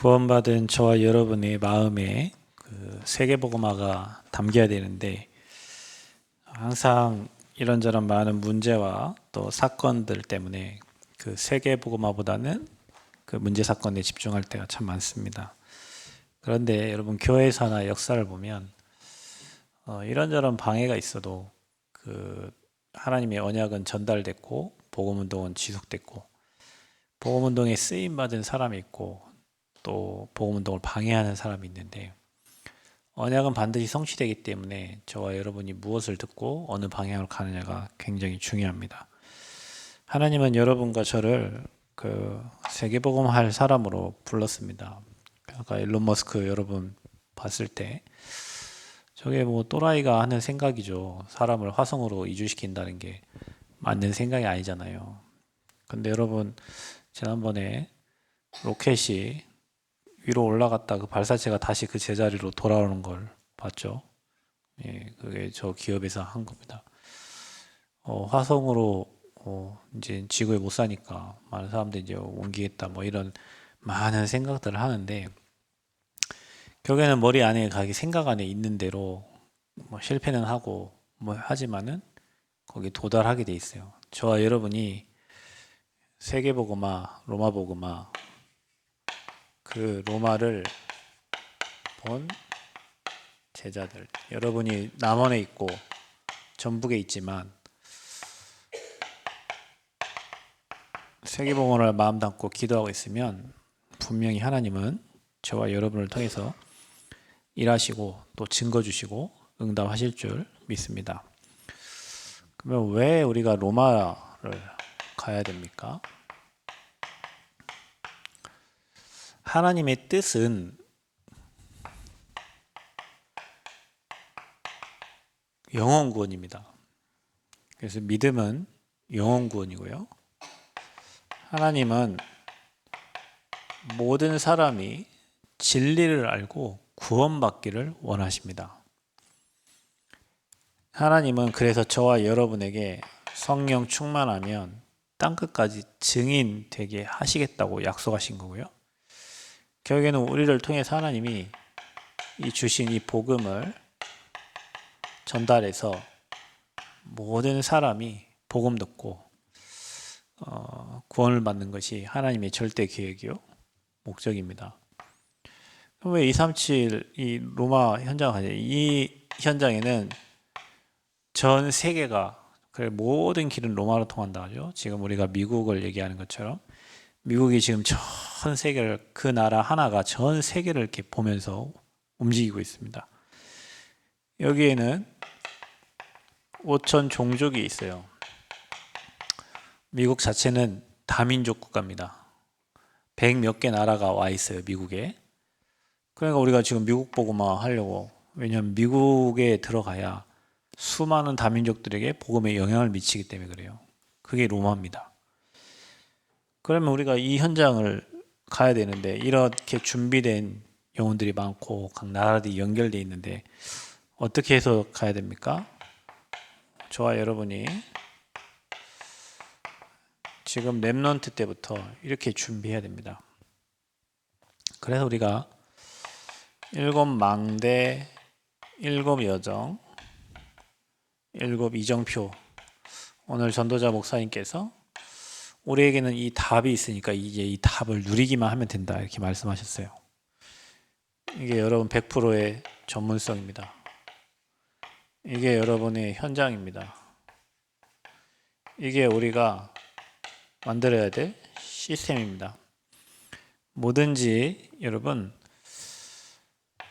구원받은 저와 여러분의 마음에 그 세계복음화가 담겨야 되는데, 항상 이런저런 많은 문제와 또 사건들 때문에 그 세계복음화보다는 그 문제 사건에 집중할 때가 참 많습니다. 그런데 여러분, 교회사나 역사를 보면 이런저런 방해가 있어도 그 하나님의 언약은 전달됐고 복음운동은 지속됐고, 복음운동에 쓰임받은 사람이 있고 또 복음운동을 방해하는 사람이 있는데, 언약은 반드시 성취되기 때문에 저와 여러분이 무엇을 듣고 어느 방향으로 가느냐가 굉장히 중요합니다. 하나님은 여러분과 저를 그 세계복음할 사람으로 불렀습니다. 아까 일론 머스크 여러분 봤을 때 저게 뭐 또라이가 하는 생각이죠. 사람을 화성으로 이주시킨다는 게 맞는 생각이 아니잖아요. 근데 여러분, 지난번에 로켓이 위로 올라갔다 그 발사체가 다시 그 제자리로 돌아오는 걸 봤죠. 예, 그게 저 기업에서 한 겁니다. 화성으로 이제 지구에 못 사니까 많은 사람들이 이제 옮기겠다 뭐 이런 많은 생각들을 하는데, 결국에는 머리 안에 가기 생각 안에 있는 대로 뭐 실패는 하고 뭐 하지만은 거기 도달하게 돼 있어요. 저와 여러분이 세계복음화, 로마복음화, 그 로마를 본 제자들, 여러분이 남원에 있고 전북에 있지만 세계복음을 마음 담고 기도하고 있으면 분명히 하나님은 저와 여러분을 통해서 일하시고 또 증거 주시고 응답하실 줄 믿습니다. 그러면 왜 우리가 로마를 가야 됩니까? 하나님의 뜻은 영혼 구원입니다. 그래서 믿음은 영혼 구원이고요. 하나님은 모든 사람이 진리를 알고 구원받기를 원하십니다. 하나님은 그래서 저와 여러분에게 성령 충만하면 땅끝까지 증인 되게 하시겠다고 약속하신 거고요. 결국에는 우리를 통해서 하나님이 이 주신 이 복음을 전달해서 모든 사람이 복음 듣고 구원을 받는 것이 하나님의 절대 계획이요 목적입니다. 왜 237 이 로마 현장 가냐? 이 현장에는 전 세계가, 그래 모든 길은 로마로 통한다 하죠. 지금 우리가 미국을 얘기하는 것처럼 미국이 지금 전 세계를, 그 나라 하나가 전 세계를 이렇게 보면서 움직이고 있습니다. 여기에는 5천 종족이 있어요. 미국 자체는 다민족 국가입니다. 100 몇 개 나라가 와 있어요, 미국에. 그러니까 우리가 지금 미국 복음화 하려고, 왜냐하면 미국에 들어가야 수많은 다민족들에게 복음에 영향을 미치기 때문에 그래요. 그게 로마입니다. 그러면 우리가 이 현장을 가야 되는데, 이렇게 준비된 영혼들이 많고 각 나라들이 연결되어 있는데 어떻게 해서 가야 됩니까? 저와 여러분이 지금 렘넌트 때부터 이렇게 준비해야 됩니다. 그래서 우리가 7망대, 7여정, 7이정표, 오늘 전도자 목사님께서 우리에게는 이 답이 있으니까 이제 이 답을 누리기만 하면 된다 이렇게 말씀하셨어요. 이게 여러분 100%의 전문성입니다. 이게 여러분의 현장입니다. 이게 우리가 만들어야 될 시스템입니다. 뭐든지 여러분,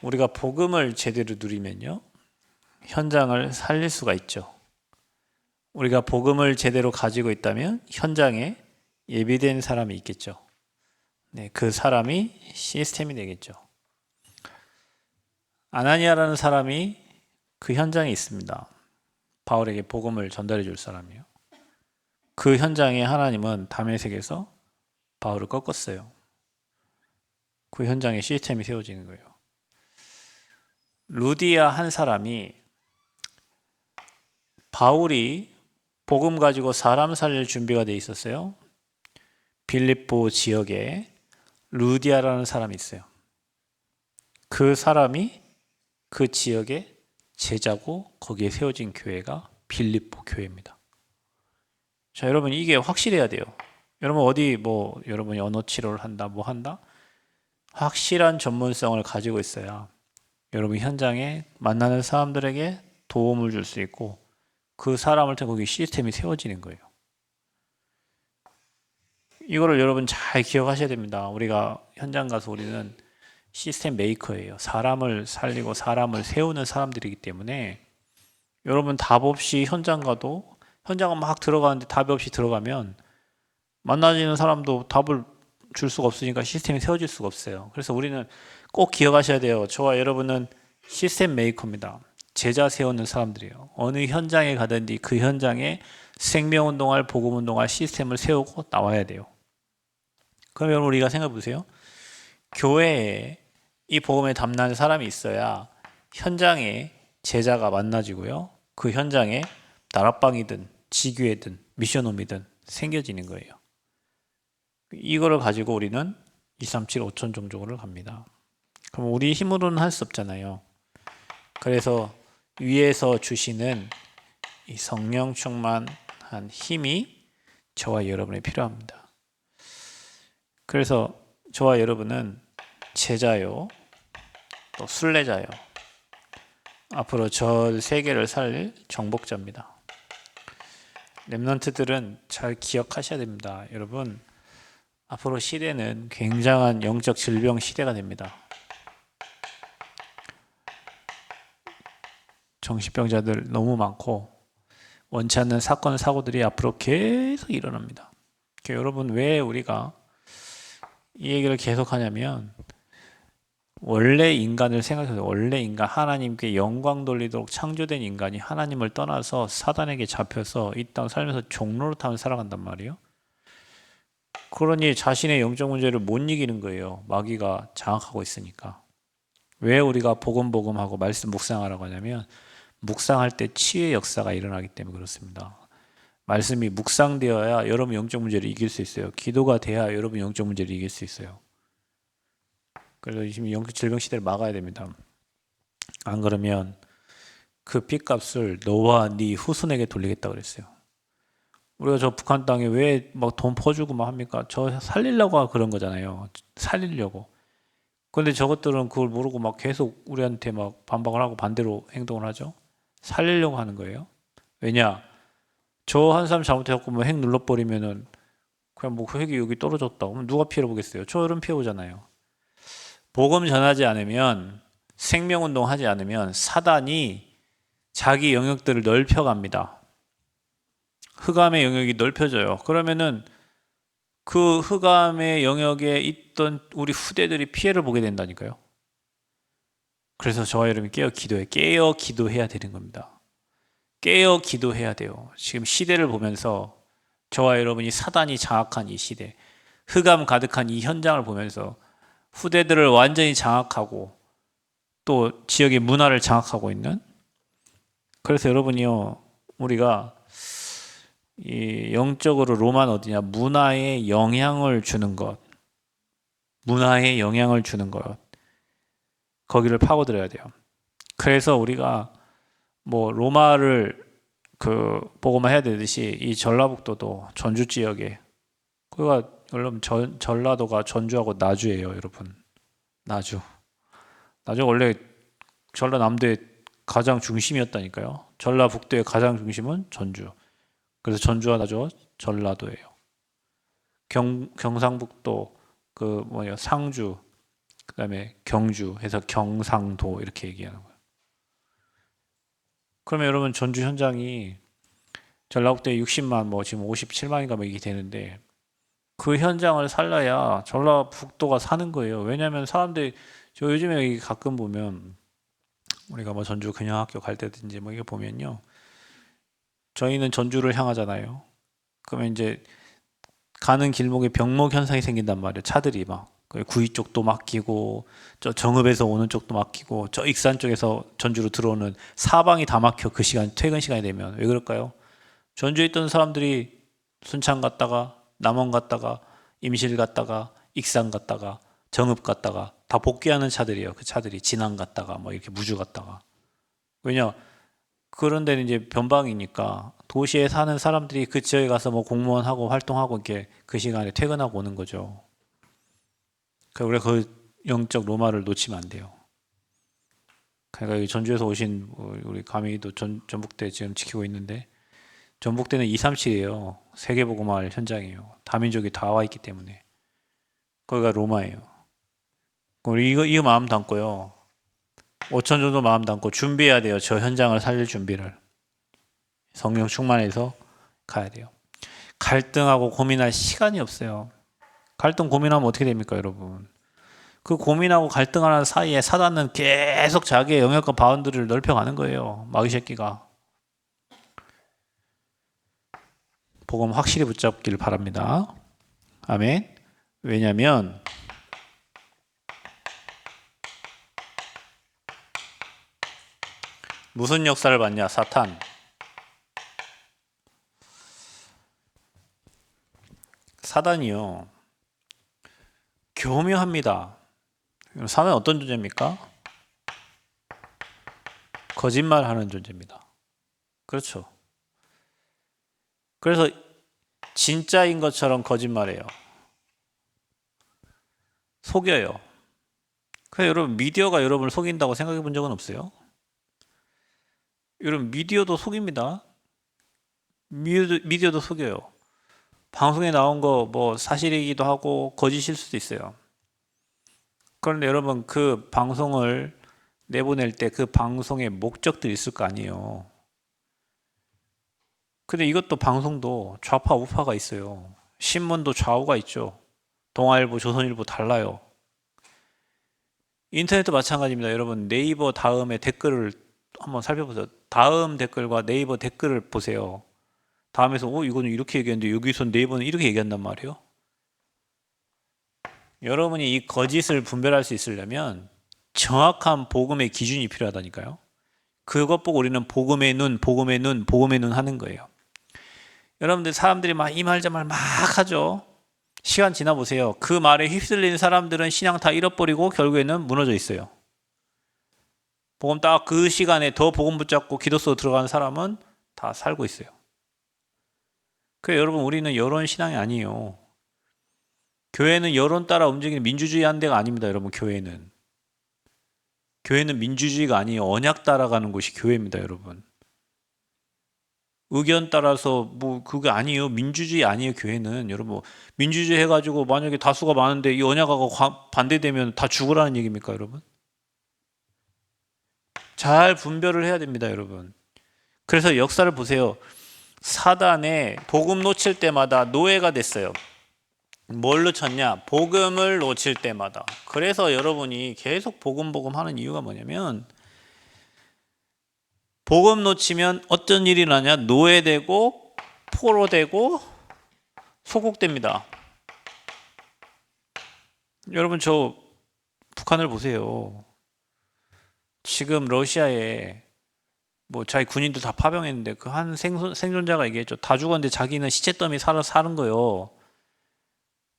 우리가 복음을 제대로 누리면요 현장을 살릴 수가 있죠. 우리가 복음을 제대로 가지고 있다면 현장에 예비된 사람이 있겠죠. 네, 그 사람이 시스템이 되겠죠. 아나니아라는 사람이 그 현장에 있습니다. 바울에게 복음을 전달해 줄 사람이요. 그 현장에 하나님은 다메섹에서 바울을 꺾었어요. 그 현장에 시스템이 세워지는 거예요. 루디아 한 사람이 바울이 복음 가지고 사람 살릴 준비가 돼 있었어요. 빌립보 지역에 루디아라는 사람이 있어요. 그 사람이 그 지역의 제자고 거기에 세워진 교회가 빌립보 교회입니다. 자, 여러분 이게 확실해야 돼요. 여러분 어디 뭐 여러분이 언어 치료를 한다 뭐 한다 확실한 전문성을 가지고 있어야 여러분 현장에 만나는 사람들에게 도움을 줄 수 있고 그 사람을 통해 거기 시스템이 세워지는 거예요. 이거를 여러분 잘 기억하셔야 됩니다. 우리가 현장 가서 우리는 시스템 메이커예요. 사람을 살리고 사람을 세우는 사람들이기 때문에 여러분 답 없이 현장 가도 현장은 막 들어가는데 답이 없이 들어가면 만나지는 사람도 답을 줄 수가 없으니까 시스템이 세워질 수가 없어요. 그래서 우리는 꼭 기억하셔야 돼요. 저와 여러분은 시스템 메이커입니다. 제자 세우는 사람들이에요. 어느 현장에 가든지 그 현장에 생명운동할 복음운동할 시스템을 세우고 나와야 돼요. 그럼 여러분 우리가 생각해 보세요. 교회에 이 복음에 담는 사람이 있어야 현장에 제자가 만나지고요. 그 현장에 다락방이든 지교회든 미션홈이든 생겨지는 거예요. 이거를 가지고 우리는 237 5천 종족을 갑니다. 그럼 우리 힘으로는 할 수 없잖아요. 그래서 위에서 주시는 이 성령 충만한 힘이 저와 여러분에 필요합니다. 그래서 저와 여러분은 제자요, 또 순례자요. 앞으로 전 세계를 살릴 정복자입니다. 렘넌트들은 잘 기억하셔야 됩니다. 여러분, 앞으로 시대는 굉장한 영적 질병 시대가 됩니다. 정신병자들 너무 많고 원치 않는 사건, 사고들이 앞으로 계속 일어납니다. 여러분, 왜 우리가 이 얘기를 계속 하냐면 원래 인간을 생각해서 원래 인간 하나님께 영광 돌리도록 창조된 인간이 하나님을 떠나서 사단에게 잡혀서 이 땅 살면서 종로릇하며 살아간단 말이에요. 그러니 자신의 영적 문제를 못 이기는 거예요. 마귀가 장악하고 있으니까. 왜 우리가 복음하고 말씀 묵상하라고 하냐면 묵상할 때 치유의 역사가 일어나기 때문에 그렇습니다. 말씀이 묵상되어야 여러분 영적 문제를 이길 수 있어요. 기도가 돼야 여러분 영적 문제를 이길 수 있어요. 그래서 지금 영적 질병 시대를 막아야 됩니다. 안 그러면 그 핏값을 너와 네 후손에게 돌리겠다고 그랬어요. 우리가 저 북한 땅에 왜 막 돈 퍼주고 막 합니까? 저 살리려고 그런 거잖아요. 살리려고. 근데 저것들은 그걸 모르고 막 계속 우리한테 막 반박을 하고 반대로 행동을 하죠. 살리려고 하는 거예요. 왜냐? 저 한 사람 잘못해갖고 뭐 핵 눌러버리면은 그냥 뭐 그 핵이 여기 떨어졌다. 그럼 누가 피해 보겠어요? 저들은 피해 보잖아요. 복음 전하지 않으면 생명운동 하지 않으면 사단이 자기 영역들을 넓혀갑니다. 흑암의 영역이 넓혀져요. 그러면은 그 흑암의 영역에 있던 우리 후대들이 피해를 보게 된다니까요. 그래서 저와 여러분이 깨어 기도해야 되는 겁니다. 깨어 기도해야 돼요. 지금 시대를 보면서 저와 여러분이 사단이 장악한 이 시대, 흑암 가득한 이 현장을 보면서 후대들을 완전히 장악하고 또 지역의 문화를 장악하고 있는, 그래서 여러분이요, 우리가 이 영적으로 로마는 어디냐? 문화에 영향을 주는 것, 문화에 영향을 주는 것, 거기를 파고들어야 돼요. 그래서 우리가 뭐 로마를 그 보고만 해야 되듯이 이 전라북도도 전주 지역에, 그가 여러분 전라도가 전주하고 나주예요, 여러분. 나주 원래 전라남도의 가장 중심이었다니까요. 전라북도의 가장 중심은 전주. 그래서 전주와 나주가 전라도예요. 경상북도 그 상주, 그다음에 경주 해서 경상도 이렇게 얘기하는 거예요. 그러면 여러분 전주 현장이 전라북도에 60만 뭐 지금 57만인가 뭐 이게 되는데 그 현장을 살려야 전라북도가 사는 거예요. 왜냐하면 사람들이 저 요즘에 가끔 보면 우리가 뭐 전주 근영학교 갈 때든지 뭐 이게 보면요. 저희는 전주를 향하잖아요. 그러면 이제 가는 길목에 병목 현상이 생긴단 말이에요. 차들이 막 구리 쪽도 막히고 저 정읍에서 오는 쪽도 막히고 저 익산 쪽에서 전주로 들어오는 사방이 다 막혀. 그 시간 퇴근 시간이 되면. 왜 그럴까요? 전주에 있던 사람들이 순창 갔다가 남원 갔다가 임실 갔다가 익산 갔다가 정읍 갔다가 다 복귀하는 차들이에요. 그 차들이 진안 갔다가 뭐 이렇게 무주 갔다가. 왜냐? 그런 데는 이제 변방이니까 도시에 사는 사람들이 그 지역에 가서 뭐 공무원하고 활동하고 이렇게 그 시간에 퇴근하고 오는 거죠. 그러니까 우리가 그 영적 로마를 놓치면 안 돼요. 그러니까 여기 전주에서 오신 우리 가미도 전북대 지금 지키고 있는데 전북대는 237이에요. 세계복음화할 현장이에요. 다민족이 다 와 있기 때문에 거기가 로마예요. 우리 이거 마음 담고요. 5천 정도 마음 담고 준비해야 돼요. 저 현장을 살릴 준비를. 성령 충만해서 가야 돼요. 갈등하고 고민할 시간이 없어요. 갈등 고민하면 어떻게 됩니까, 여러분? 그 고민하고 갈등하는 사이에 사단은 계속 자기의 영역과 바운드리를 넓혀가는 거예요. 마귀 새끼가. 복음 확실히 붙잡기를 바랍니다. 아멘. 왜냐하면 무슨 역사를 받냐? 사탄. 사단이요. 교묘합니다. 사단은 어떤 존재입니까? 거짓말하는 존재입니다. 그렇죠. 그래서 진짜인 것처럼 거짓말해요. 속여요. 그래서 여러분 미디어가 여러분을 속인다고 생각해 본 적은 없어요? 여러분 미디어도 속입니다. 미디어도 속여요. 방송에 나온 거 뭐 사실이기도 하고 거짓일 수도 있어요. 그런데 여러분 그 방송을 내보낼 때 그 방송의 목적들이 있을 거 아니에요. 근데 이것도 방송도 좌파 우파가 있어요. 신문도 좌우가 있죠. 동아일보, 조선일보 달라요. 인터넷도 마찬가지입니다. 여러분 네이버 다음에 댓글을 한번 살펴보세요. 다음 댓글과 네이버 댓글을 보세요. 다음에서 이거는 이렇게 얘기했는데 여기서 네이버는 이렇게 얘기한단 말이에요. 여러분이 이 거짓을 분별할 수 있으려면 정확한 복음의 기준이 필요하다니까요. 그것 보고 우리는 복음의 눈, 복음의 눈, 복음의 눈 하는 거예요. 여러분들 사람들이 막 이 말 저 말 막 하죠. 시간 지나 보세요. 그 말에 휩쓸리는 사람들은 신앙 다 잃어버리고 결국에는 무너져 있어요. 복음 딱 그 시간에 더 복음 붙잡고 기도 속 들어가는 사람은 다 살고 있어요. 그래서 여러분 우리는 이런 신앙이 아니에요. 교회는 여론 따라 움직이는 민주주의 한 데가 아닙니다. 여러분 교회는 민주주의가 아니에요. 언약 따라가는 곳이 교회입니다. 여러분 의견 따라서 뭐 그게 아니에요. 민주주의 아니에요. 교회는 여러분 민주주의 해가지고 만약에 다수가 많은데 이 언약하고 반대되면 다 죽으라는 얘기입니까, 여러분? 잘 분별을 해야 됩니다, 여러분. 그래서 역사를 보세요. 사단에 복음 놓칠 때마다 노예가 됐어요. 뭘 놓쳤냐? 복음을 놓칠 때마다. 그래서 여러분이 계속 복음 하는 이유가 뭐냐면 복음 놓치면 어떤 일이 나냐? 노예되고 포로되고 소국됩니다. 여러분 저 북한을 보세요. 지금 러시아에 뭐 자기 군인들 다 파병했는데 그 한 생존자가 얘기했죠. 다 죽었는데 자기는 시체 더미 사는 거예요.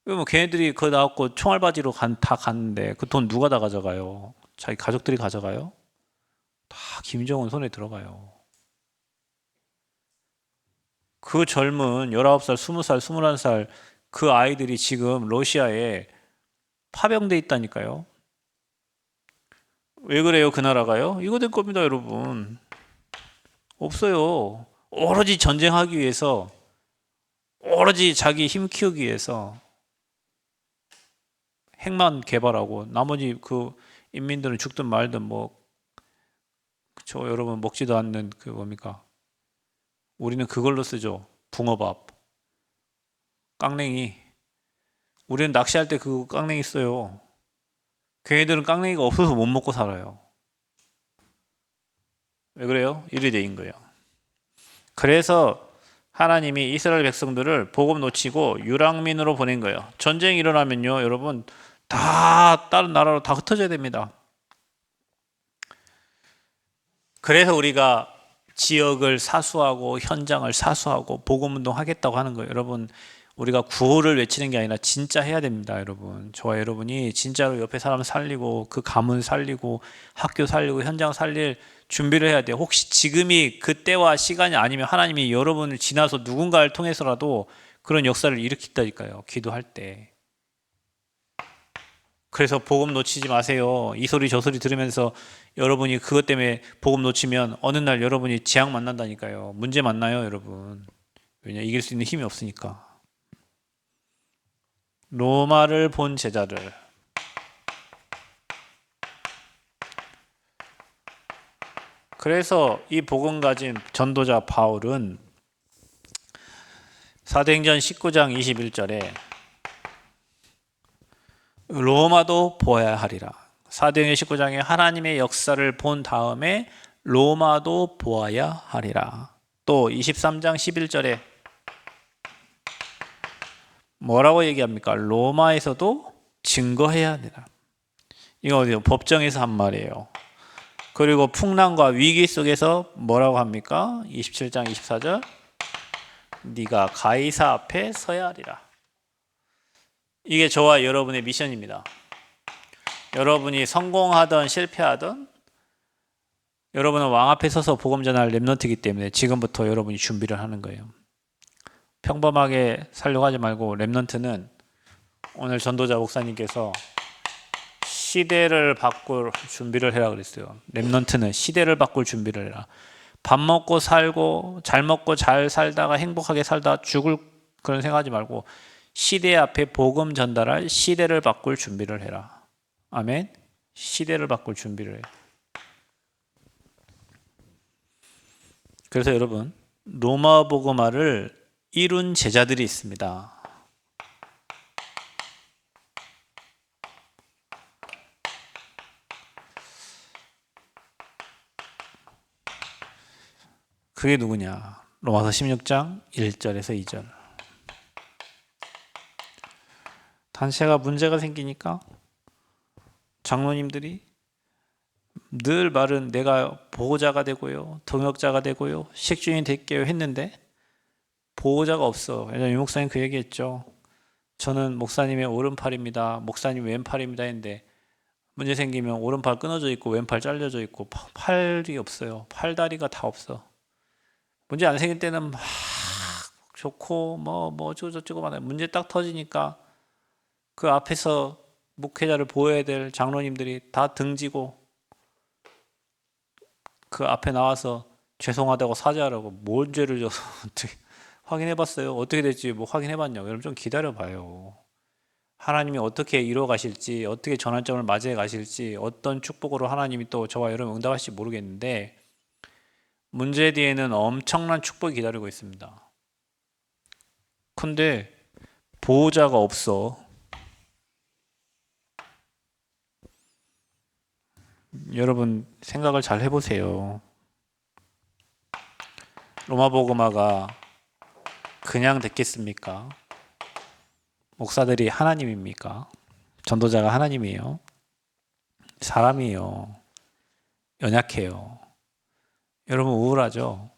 뭐 걔네들이 그거 나왔고 총알바지로 다 갔는데 그 돈 누가 다 가져가요? 자기 가족들이 가져가요? 다 김정은 손에 들어가요. 그 젊은 19살, 20살, 21살 그 아이들이 지금 러시아에 파병돼 있다니까요. 왜 그래요? 그 나라가요? 이거 될 겁니다, 여러분. 없어요. 오로지 전쟁하기 위해서, 오로지 자기 힘 키우기 위해서 핵만 개발하고 나머지 그 인민들은 죽든 말든 뭐 저 여러분 먹지도 않는 그 뭡니까? 우리는 그걸로 쓰죠. 붕어밥, 깡냉이. 우리는 낚시할 때 그 깡냉이 써요. 걔네들은 깡냉이가 없어서 못 먹고 살아요. 왜 그래요? 이래 돼인 거예요. 그래서 하나님이 이스라엘 백성들을 복음 놓치고 유랑민으로 보낸 거예요. 전쟁이 일어나면요, 여러분 다 다른 나라로 다 흩어져야 됩니다. 그래서 우리가 지역을 사수하고 현장을 사수하고 복음 운동 하겠다고 하는 거예요. 여러분 우리가 구호를 외치는 게 아니라 진짜 해야 됩니다, 여러분. 저와 여러분이 진짜로 옆에 사람 살리고 그 가문 살리고 학교 살리고 현장 살릴 준비를 해야 돼요. 혹시 지금이 그때와 시간이 아니면 하나님이 여러분을 지나서 누군가를 통해서라도 그런 역사를 일으킨다니까요, 기도할 때. 그래서 복음 놓치지 마세요. 이 소리 저 소리 들으면서 여러분이 그것 때문에 복음 놓치면 어느 날 여러분이 재앙 만난다니까요. 문제 만나요, 여러분. 왜냐, 이길 수 있는 힘이 없으니까. 로마를 본 제자들. 그래서 이 복음 가진 전도자 바울은 사도행전 19장 21절에 로마도 보아야 하리라. 사도행전 19장에 하나님의 역사를 본 다음에 로마도 보아야 하리라. 또 23장 11절에 뭐라고 얘기합니까? 로마에서도 증거해야 하리라. 이거 어디요? 법정에서 한 말이에요. 그리고 풍랑과 위기 속에서 뭐라고 합니까? 27장 24절 네가 가이사 앞에 서야 하리라. 이게 저와 여러분의 미션입니다. 여러분이 성공하든 실패하든 여러분은 왕 앞에 서서 복음 전할 렘넌트이기 때문에 지금부터 여러분이 준비를 하는 거예요. 평범하게 살려고 하지 말고 렘넌트는 오늘 전도자 목사님께서 시대를 바꿀 준비를 해라 그랬어요. 렘넌트는 시대를 바꿀 준비를 해라. 밥 먹고 살고 잘 먹고 잘 살다가 행복하게 살다 죽을 그런 생각하지 말고 시대 앞에 복음 전달할 시대를 바꿀 준비를 해라. 아멘. 시대를 바꿀 준비를 해. 그래서 여러분 로마 복음화를 이룬 제자들이 있습니다. 그게 누구냐? 로마서 16장 1절에서 2절. 단체가 문제가 생기니까 장로님들이 늘 말은 내가 보호자가 되고요, 동역자가 되고요, 식주인이 될게요 했는데 보호자가 없어. 왜냐면 유 목사님 그 얘기했죠. 저는 목사님의 오른팔입니다. 목사님 왼팔입니다 했는데 문제 생기면 오른팔 끊어져 있고 왼팔 잘려져 있고 팔이 없어요. 팔다리가 다 없어. 문제 안 생길 때는 막 좋고 뭐 어쩌고저쩌고 많아요. 문제 딱 터지니까 그 앞에서 목회자를 보호해야 될 장로님들이 다 등지고 그 앞에 나와서 죄송하다고 사죄하라고 뭔 죄를 져서 어떻게 확인해봤어요? 어떻게 될지 뭐 확인해봤냐고. 여러분 좀 기다려봐요. 하나님이 어떻게 이루어 가실지, 어떻게 전환점을 맞이해 가실지, 어떤 축복으로 하나님이 또 저와 여러분 응답하실지 모르겠는데 문제 뒤에는 엄청난 축복이 기다리고 있습니다. 근데 보호자가 없어. 여러분 생각을 잘 해보세요. 로마 복음화가 그냥 됐겠습니까? 목사들이 하나님입니까? 전도자가 하나님이에요? 사람이에요. 연약해요. 여러분 우울하죠?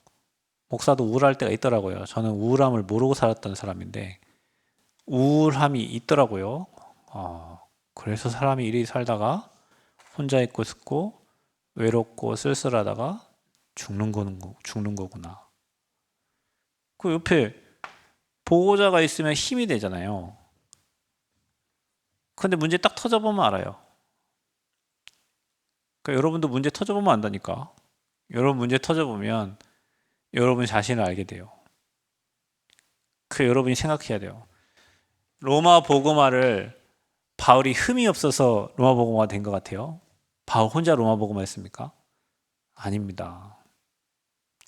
목사도 우울할 때가 있더라고요. 저는 우울함을 모르고 살았던 사람인데 우울함이 있더라고요. 그래서 사람이 이리 살다가 혼자 있고 싶고 외롭고 쓸쓸하다가 죽는 거구나. 그 옆에 보호자가 있으면 힘이 되잖아요. 근데 문제 딱 터져보면 알아요. 그러니까 여러분도 문제 터져보면 안다니까. 여러분 문제 터져보면 여러분 자신을 알게 돼요. 그 여러분이 생각해야 돼요. 로마 복음화를 바울이 흠이 없어서 로마 복음화 된 것 같아요. 바울 혼자 로마 복음화했습니까? 아닙니다.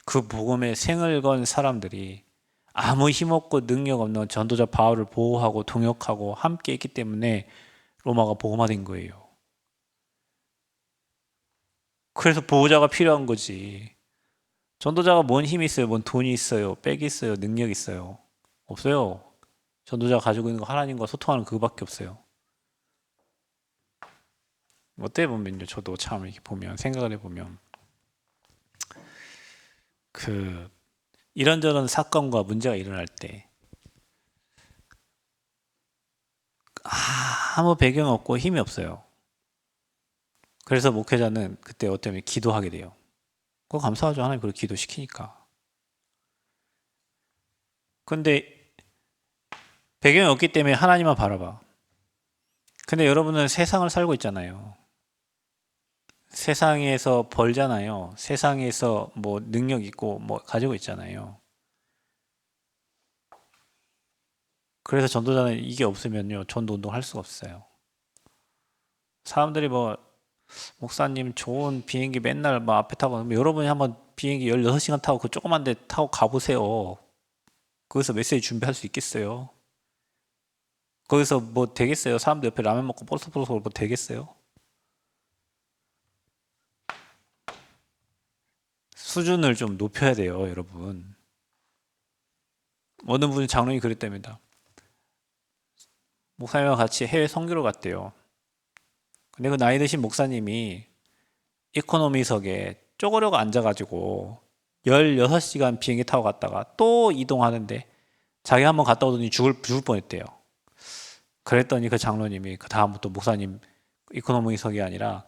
그 복음에 생을 건 사람들이 아무 힘없고 능력 없는 전도자 바울을 보호하고 동역하고 함께 있기 때문에 로마가 복음화된 거예요. 그래서 보호자가 필요한 거지. 전도자가 뭔 힘이 있어요? 뭔 돈이 있어요? 빽이 있어요? 능력이 있어요? 없어요. 전도자가 가지고 있는 거 하나님과 소통하는 그거밖에 없어요. 어떻게 보면요, 저도 참 이렇게 보면 생각을 해보면 그 이런저런 사건과 문제가 일어날 때 아무 배경 없고 힘이 없어요. 그래서 목회자는 그때 어쩌면 기도하게 돼요. 그거 감사하죠. 하나님 그렇게 기도시키니까. 근데 배경이 없기 때문에 하나님만 바라봐. 근데 여러분은 세상을 살고 있잖아요. 세상에서 벌잖아요. 세상에서 뭐 능력 있고 뭐 가지고 있잖아요. 그래서 전도자는 이게 없으면요. 전도 운동 할 수가 없어요. 사람들이 뭐 목사님 좋은 비행기 맨날 뭐 앞에 타고 여러분이 한번 비행기 16시간 타고 그 조그만 데 타고 가보세요. 거기서 메시지 준비할 수 있겠어요? 거기서 뭐 되겠어요? 사람들 옆에 라면 먹고 뽀록뽀록 뭐 되겠어요? 수준을 좀 높여야 돼요, 여러분. 어느 분이 장로님이 그랬답니다. 목사님과 같이 해외 선교를 갔대요. 근데 그 나이 드신 목사님이 이코노미석에 쪼그려고 앉아가지고 16시간 비행기 타고 갔다가 또 이동하는데 자기 한번 갔다 오더니 죽을 뻔했대요. 그랬더니 그 장로님이 그 다음부터 목사님 이코노미석이 아니라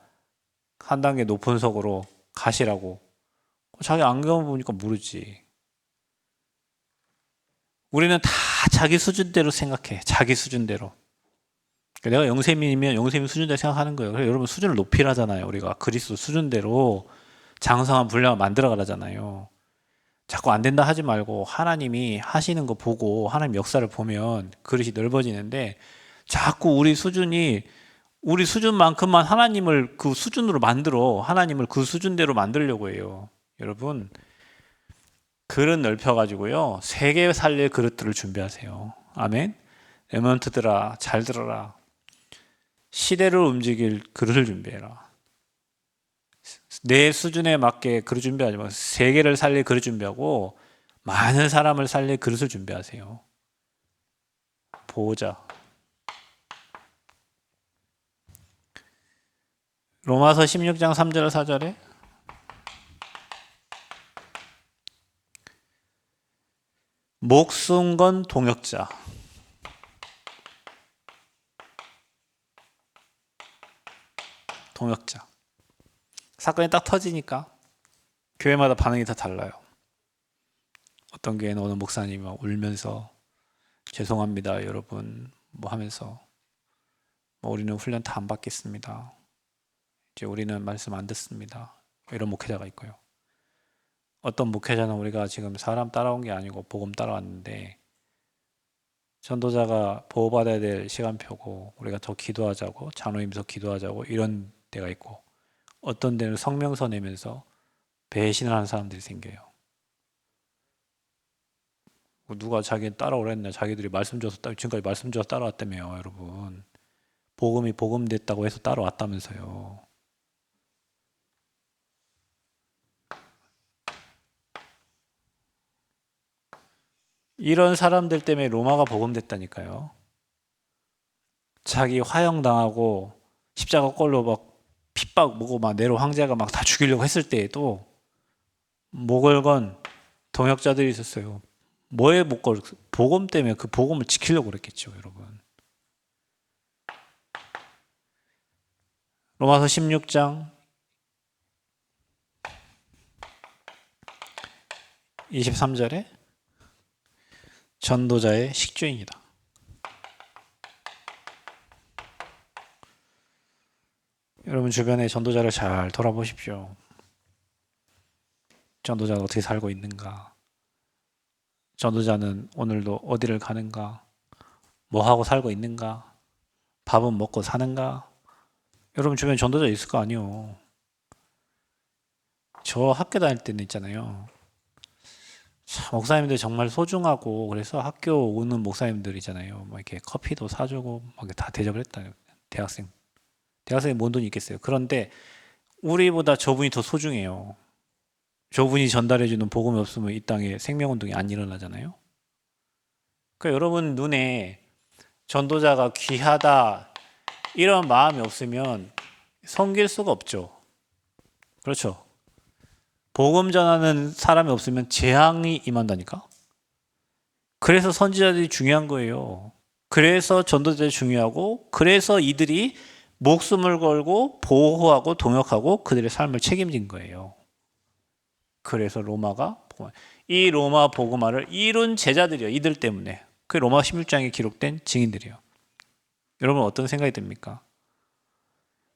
한 단계 높은 석으로 가시라고. 자기 안경 보니까 모르지. 우리는 다 자기 수준대로 생각해. 자기 수준대로. 내가 영세민이면 영세민 수준대로 생각하는 거예요. 그래서 여러분 수준을 높이라잖아요. 우리가 그리스도 수준대로 장성한 분량을 만들어가라잖아요. 자꾸 안 된다 하지 말고 하나님이 하시는 거 보고 하나님 역사를 보면 그릇이 넓어지는데 자꾸 우리 수준만큼만 하나님을 그 수준으로 만들어 하나님을 그 수준대로 만들려고 해요. 여러분 그릇 넓혀가지고요. 세계 살릴 그릇들을 준비하세요. 아멘. 레몬트들아 잘 들어라. 시대를 움직일 그릇을 준비해라. 내 수준에 맞게 그릇 준비하지 마세요. 세계를 살릴 그릇 준비하고 많은 사람을 살릴 그릇을 준비하세요. 보호자. 로마서 16장 3절 4절에 목숨 건 동역자. 동역자. 사건이 딱 터지니까 교회마다 반응이 다 달라요. 어떤 교회는 어느 목사님이 울면서 죄송합니다 여러분 뭐 하면서 뭐 우리는 훈련 다 안 받겠습니다. 이제 우리는 말씀 안 듣습니다. 이런 목회자가 있고요. 어떤 목회자는 우리가 지금 사람 따라온 게 아니고 복음 따라왔는데 전도자가 보호받아야 될 시간표고 우리가 더 기도하자고 장로님서 기도하자고 이런 데가 있고 어떤 데는 성명서 내면서 배신을 하는 사람들이 생겨요. 누가 자기 따라오랬냐 자기들이 말씀 줘서 지금까지 말씀 줘서 따라왔다며요. 여러분 복음이 복음됐다고 해서 따라왔다면서요. 이런 사람들 때문에 로마가 복음됐다니까요. 자기 화형당하고 십자가 꼴로 막 핍박 먹고 막 네로 황제가 막 다 죽이려고 했을 때에도 목을 건 동역자들이 있었어요. 뭐에 목 걸? 복음 때문에 그 복음을 지키려고 그랬겠죠, 여러분. 로마서 16장 23절에 전도자의 식주인이다. 여러분 주변에 전도자를 잘 돌아보십시오. 전도자가 어떻게 살고 있는가? 전도자는 오늘도 어디를 가는가? 뭐 하고 살고 있는가? 밥은 먹고 사는가? 여러분 주변에 전도자 있을 거 아니요. 저 학교 다닐 때는 있잖아요. 목사님들 정말 소중하고 그래서 학교 오는 목사님들이잖아요. 뭐 이렇게 커피도 사주고 막 다 대접을 했다. 대학생이 뭔 돈이 있겠어요. 그런데 우리보다 저분이 더 소중해요. 저분이 전달해주는 복음이 없으면 이 땅에 생명운동이 안 일어나잖아요. 그러니까 여러분 눈에 전도자가 귀하다 이런 마음이 없으면 섬길 수가 없죠. 그렇죠. 복음 전하는 사람이 없으면 재앙이 임한다니까. 그래서 선지자들이 중요한 거예요. 그래서 전도자들이 중요하고, 그래서 이들이 목숨을 걸고 보호하고 동역하고 그들의 삶을 책임진 거예요. 그래서 이 로마 복음화를 이룬 제자들이요. 이들 때문에. 그 로마 16장에 기록된 증인들이요. 여러분 어떤 생각이 듭니까?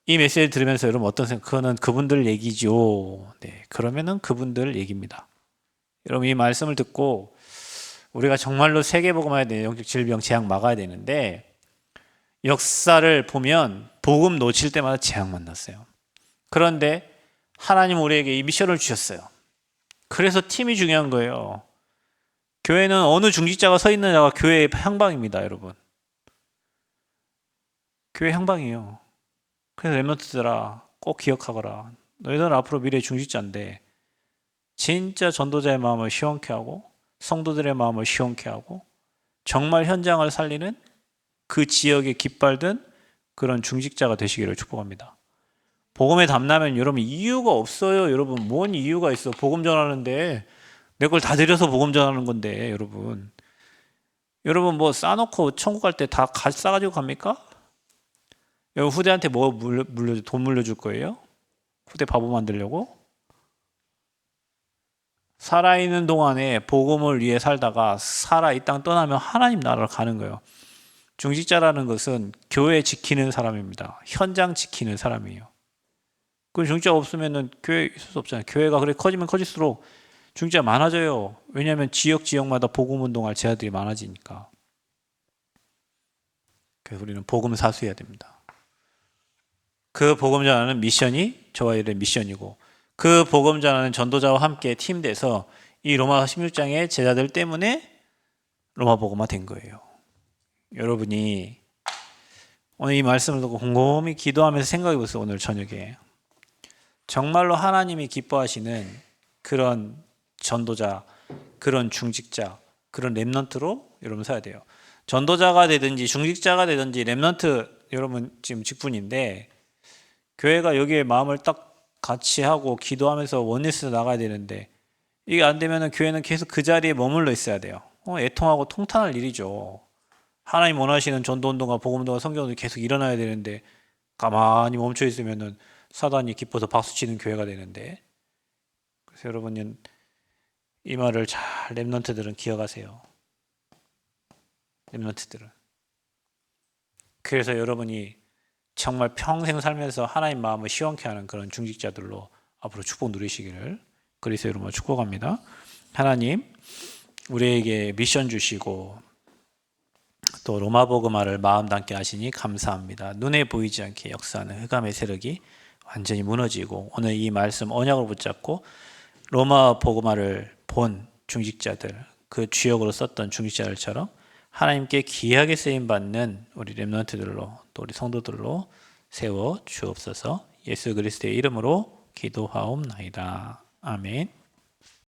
이 메시지를 들으면서 여러분 어떤 생각? 그거는 그분들 얘기죠. 네, 그러면은 그분들 얘기입니다. 여러분 이 말씀을 듣고 우리가 정말로 세계복음화에 대한 영적 질병 재앙 막아야 되는데, 역사를 보면 복음 놓칠 때마다 재앙 만났어요. 그런데 하나님 우리에게 이 미션을 주셨어요. 그래서 팀이 중요한 거예요. 교회는 어느 중직자가 서 있느냐가 교회의 향방입니다, 여러분. 교회 향방이에요. 그래서 렘넌트들아 꼭 기억하거라. 너희들은 앞으로 미래의 중직자인데 진짜 전도자의 마음을 시원케 하고 성도들의 마음을 시원케 하고 정말 현장을 살리는 그 지역에 깃발든 그런 중직자가 되시기를 축복합니다. 복음에 담나면 여러분 이유가 없어요. 여러분 뭔 이유가 있어? 복음 전하는데 내 걸 다 드려서 복음 전하는 건데 여러분 뭐 싸놓고 천국 갈 때 다 싸가지고 갑니까? 여러분 후대한테 뭐 돈 물려줄 거예요? 후대 바보 만들려고? 살아있는 동안에 복음을 위해 살다가 이 땅 떠나면 하나님 나라로 가는 거예요. 중직자라는 것은 교회 지키는 사람입니다. 현장 지키는 사람이에요. 그 중직자 없으면은 교회 있을 수 없잖아요. 교회가 그래 커지면 커질수록 중직자 많아져요. 왜냐하면 지역마다 복음 운동할 제자들이 많아지니까. 그래서 우리는 복음 사수해야 됩니다. 그 복음 전하는 미션이 저와 여러분의 미션이고, 그 복음 전하는 전도자와 함께 팀돼서 이 로마 16장의 제자들 때문에 로마 복음화 된 거예요. 여러분이 오늘 이 말씀을 듣고 곰곰이 기도하면서 생각해 보세요. 오늘 저녁에 정말로 하나님이 기뻐하시는 그런 전도자, 그런 중직자, 그런 렘넌트로 여러분 서야 돼요. 전도자가 되든지 중직자가 되든지 렘넌트 여러분 지금 직분인데, 교회가 여기에 마음을 딱 같이 하고 기도하면서 원리스로 나가야 되는데, 이게 안 되면 교회는 계속 그 자리에 머물러 있어야 돼요. 애통하고 통탄할 일이죠. 하나님 원하시는 전도운동과 복음운동과 성경운동이 계속 일어나야 되는데 가만히 멈춰 있으면은 사단이 기뻐서 박수치는 교회가 되는데. 그래서 여러분은 이 말을 잘 렘넌트들은 기억하세요. 렘넌트들은. 그래서 여러분이 정말 평생 살면서 하나님 마음을 시원케 하는 그런 중직자들로 앞으로 축복 누리시기를 그리스도 이름으로 축복합니다. 하나님 우리에게 미션 주시고 또 로마 복음화를 마음 담게 하시니 감사합니다. 눈에 보이지 않게 역사하는 흑암의 세력이 완전히 무너지고, 오늘 이 말씀 언약을 붙잡고 로마 복음화를 본 중직자들, 그 주역으로 썼던 중직자들처럼 하나님께 귀하게 쓰임 받는 우리 렘넌트들로 또 우리 성도들로 세워 주옵소서. 예수 그리스도의 이름으로 기도하옵나이다. 아멘.